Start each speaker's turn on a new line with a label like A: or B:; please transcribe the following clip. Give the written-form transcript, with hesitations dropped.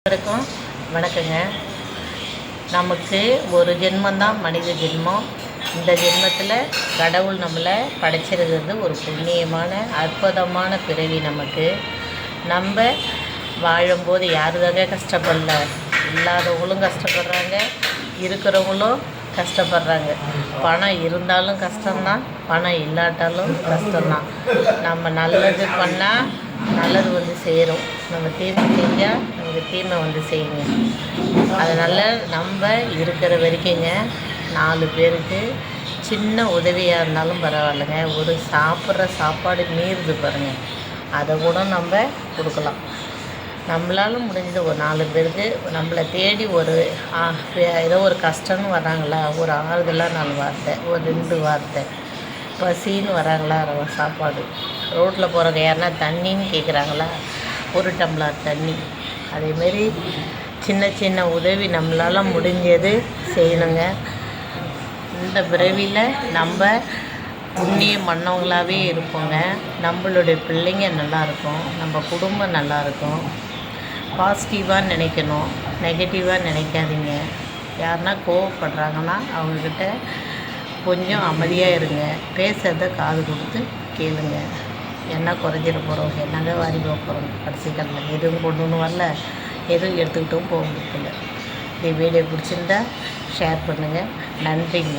A: அனைவருக்கும் வணக்கங்க. நமக்கு ஒரு ஜென்மந்தான் மனித ஜென்மம். இந்த ஜென்மத்தில் கடவுள் நம்மளை படைச்சிருக்கிறது ஒரு புண்ணியமான அற்புதமான பிறவி. நம்ம வாழும்போது யாருதாங்க கஷ்டப்படல? இல்லாதவங்களும் கஷ்டப்படுறாங்க, இருக்கிறவங்களும் கஷ்டப்படுறாங்க. பணம் இருந்தாலும் கஷ்டம்தான், பணம் இல்லாட்டாலும் கஷ்டம்தான். நம்ம நல்லது பண்ணால் நல்லது வந்து சேரும், நம்ம தீமை செஞ்சால் நமக்கு தீமை வந்து செய்யுங்க. அதனால் நம்ம இருக்கிற வரைக்குங்க 4 பேருக்கு சின்ன உதவியாக இருந்தாலும் பரவாயில்லைங்க. ஒரு சாப்பிட்ற சாப்பாடு மீறுது பாருங்கள், அதை கூட நம்ம கொடுக்கலாம். நம்மளால் முடிஞ்சது ஒரு 4 பேருக்கு நம்மளை தேடி ஏதோ ஒரு கஷ்டம்னு வராங்களா, ஒரு ஆறுதலாக 4 வார்த்தை, ஒரு 2 வார்த்தை. பசின்னு வராங்களா, சாப்பாடு. ரோட்டில் போகிறவங்க யாருன்னா தண்ணின்னு கேட்குறாங்களா, ஒரு டம்ளர் தண்ணி. அதேமாரி சின்ன சின்ன உதவி நம்மளால் முடிஞ்சது செய்யணுங்க. இந்த பிறவியில் நம்ம புண்ணியம் பண்ணவங்களாகவே இருப்போங்க. நம்மளுடைய பிள்ளைங்க நல்லாயிருக்கும், நம்ம குடும்பம் நல்லாயிருக்கும். பாசிட்டிவாக நினைக்கணும், நெகட்டிவாக நினைக்காதீங்க. யாருன்னா கோவப்படுறாங்கன்னா அவங்கக்கிட்ட கொஞ்சம் அமைதியாக இருங்க. பேசுகிறத காது கொடுத்து கேளுங்க. என்ன குறைஞ்சிட போகிறோம், என்னங்க வாரி போகிறோம்? கடைசி காலத்தில் எதுவும் கொண்டு ஒன்று வரல, எதுவும் எடுத்துக்கிட்டும் போக முடியல. இந்த வீடியோ பிடிச்சிருந்தா ஷேர் பண்ணுங்கள். நன்றிங்க.